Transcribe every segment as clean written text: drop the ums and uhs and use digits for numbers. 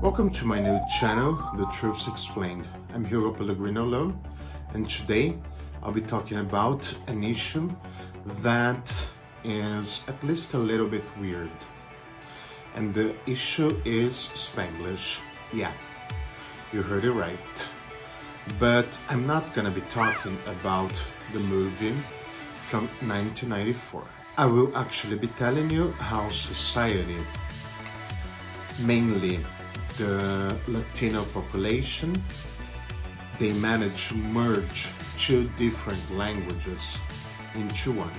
Welcome to my new channel, The Truths Explained. I'm Hugo Pellegrino, and today I'll be talking about an issue that is at least a little bit weird. And the issue is Spanglish. Yeah, you heard it right. But I'm not gonna be talking about the movie from 1994. I will actually be telling you how society, mainly the Latino population, they managed to merge two different languages into one.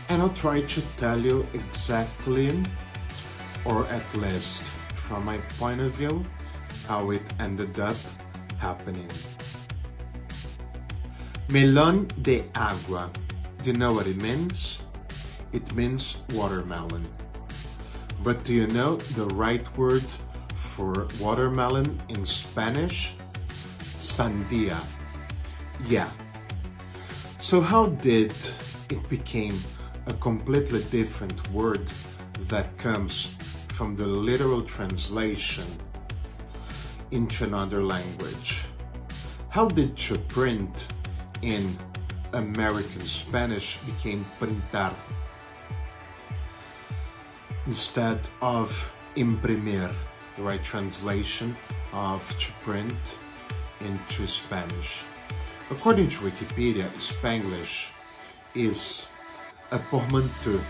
And I'll try to tell you exactly, or at least from my point of view, how it ended up happening. Melón de agua. Do you know what it means? It means watermelon. But do you know the right word for watermelon in Spanish? Sandía. Yeah. So how did it become a completely different word that comes from the literal translation into another language? How did to print in American Spanish became printar instead of imprimir, the right translation of to print into Spanish? According to Wikipedia, Spanglish is a portmanteau.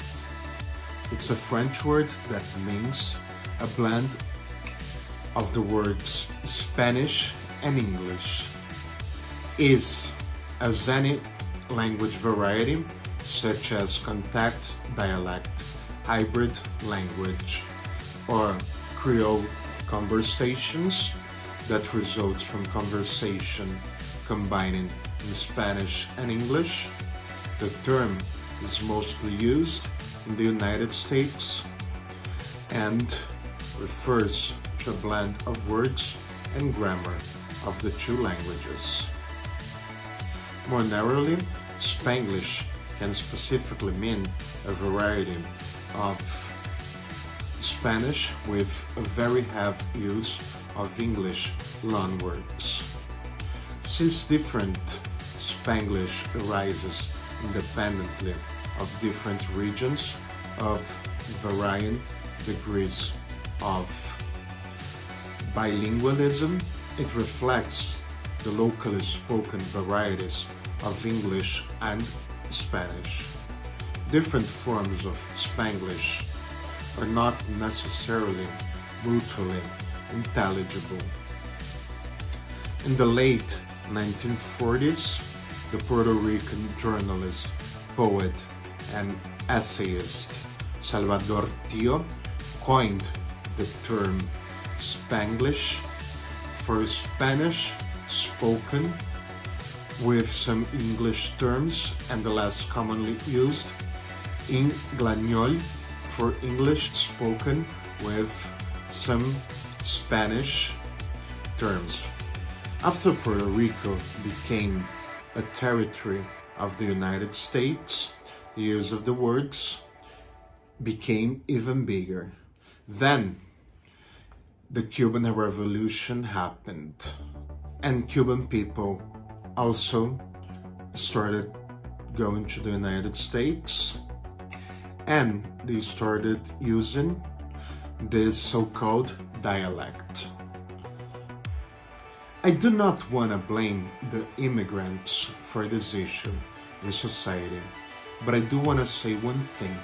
It's a French word that means a blend of the words Spanish and English. Is as any language variety, such as contact dialect, hybrid language, or Creole conversations that results from conversation combining in Spanish and English. The term is mostly used in the United States and refers to a blend of words and grammar of the two languages. More narrowly, Spanglish can specifically mean a variety of Spanish with a very heavy use of English loanwords. Since different Spanglish arises independently of different regions of varying degrees of bilingualism, it reflects the locally spoken varieties of English and Spanish. Different forms of Spanglish are not necessarily mutually intelligible. In the late 1940s, the Puerto Rican journalist, poet, and essayist Salvador Tio coined the term Spanglish for Spanish spoken with some English terms, and the less commonly used Inglañol for English spoken with some Spanish terms. After Puerto Rico became a territory of the United States, the use of the words became even bigger. Then the Cuban Revolution happened, and Cuban people also started going to the United States, and they started using this so-called dialect. I do not want to blame the immigrants for this issue in society, but I do want to say one thing,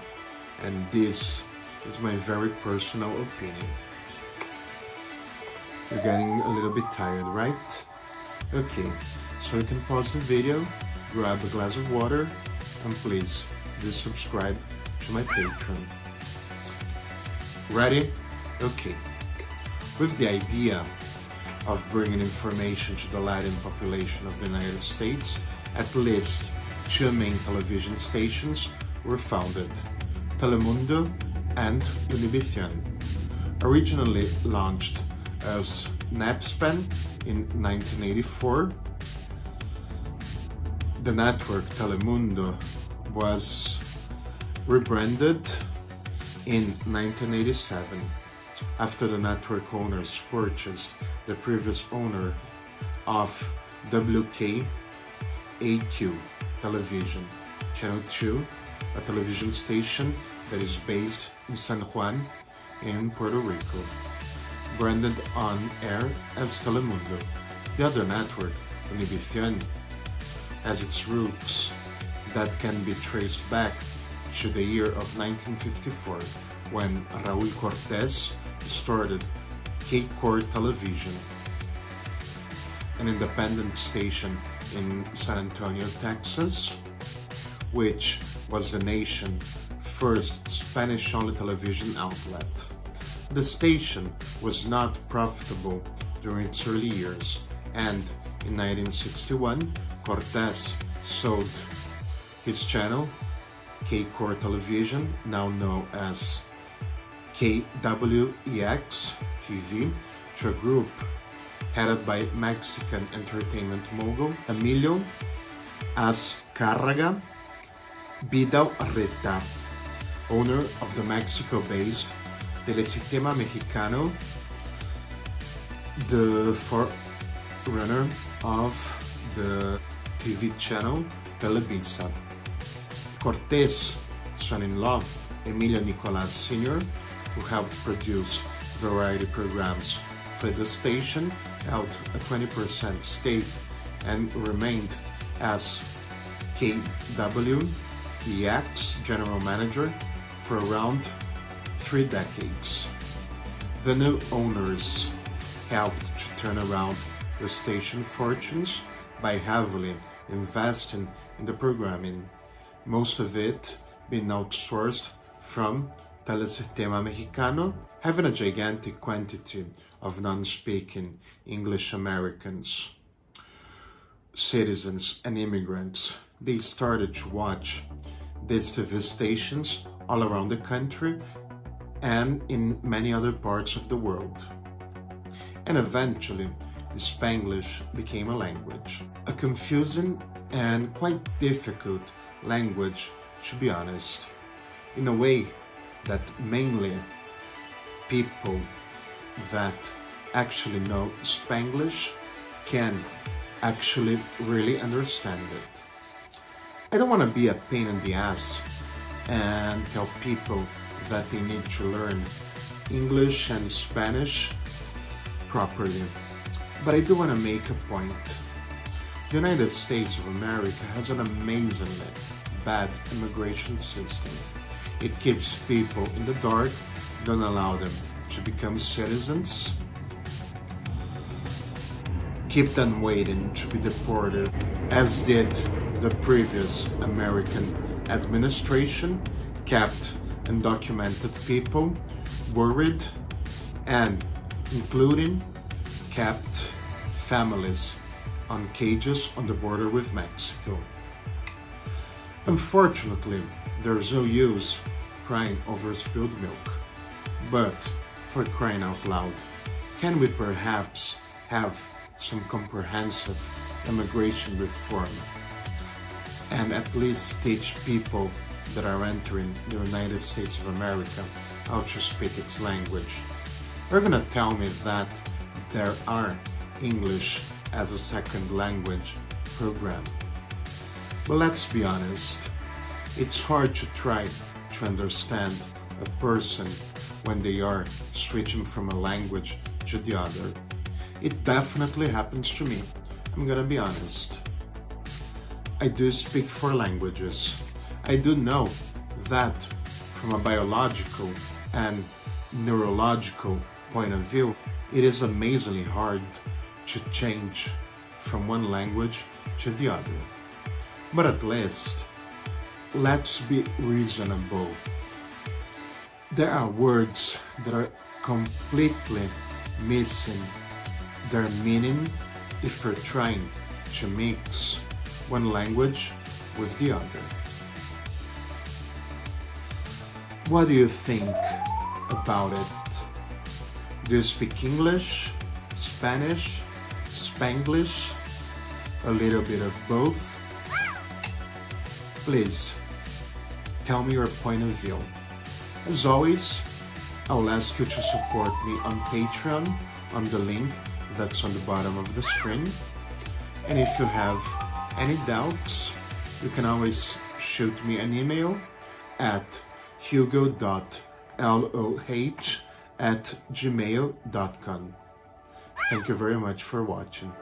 and this is my very personal opinion. You're getting a little bit tired, right? Okay, so you can pause the video, grab a glass of water, and please do subscribe to my Patreon. Ready? Okay. With the idea of bringing information to the Latin population of the United States, at least two main television stations were founded, Telemundo and Univision. Originally launched as Netspan in 1984, the network Telemundo was rebranded in 1987 after the network owners purchased the previous owner of WKAQ Television, Channel 2, a television station that is based in San Juan in Puerto Rico, branded on air as Telemundo. The other network, Univision, has its roots that can be traced back to the year of 1954 when Raúl Cortés started K-Core Television, an independent station in San Antonio, Texas, which was the nation's first Spanish-only television outlet. The station was not profitable during its early years, and in 1961, Cortés sold his channel, K-Core Television, now known as KWEX TV, to a group headed by Mexican entertainment mogul Emilio Azcárraga Vidal-Reta, owner of the Mexico-based Telesistema Mexicano, the forerunner of the TV channel Televisa. Cortés' son-in-law, Emilio Nicolás Sr., who helped produce variety programs for the station, held a 20% stake and remained as KWEX general manager for around 3 decades. The new owners helped to turn around the station fortunes by heavily investing in the programming, most of it being outsourced from Telesistema Mexicano, having a gigantic quantity of non-speaking English Americans, citizens and immigrants. They started to watch these TV stations all around the country and in many other parts of the world. And eventually, Spanglish became a language. A confusing and quite difficult language, to be honest, in a way that mainly people that actually know Spanglish can actually really understand it. I don't want to be a pain in the ass and tell people that they need to learn English and Spanish properly, but I do want to make a point. The United States of America has an amazingly bad immigration system. It keeps people in the dark, don't allow them to become citizens, keep them waiting to be deported, as did the previous American administration, kept undocumented people worried, and including kept families on cages on the border with Mexico. Unfortunately, there's no use crying over spilled milk. But, for crying out loud, can we perhaps have some comprehensive immigration reform and at least teach people that are entering the United States of America how to speak its language? You're gonna tell me that there are English as a second language program. But let's be honest, it's hard to try to understand a person when they are switching from a language to the other. It definitely happens to me, I'm gonna be honest. I do speak 4 languages. I do know that from a biological and neurological point of view, it is amazingly hard to change from one language to the other. But at least, let's be reasonable. There are words that are completely missing their meaning if we're trying to mix one language with the other. What do you think about it? Do you speak English, Spanish, Spanglish, a little bit of both? Please, tell me your point of view. As always, I'll ask you to support me on Patreon on the link that's on the bottom of the screen. And if you have any doubts, you can always shoot me an email at hugo.loh@gmail.com. Thank you very much for watching.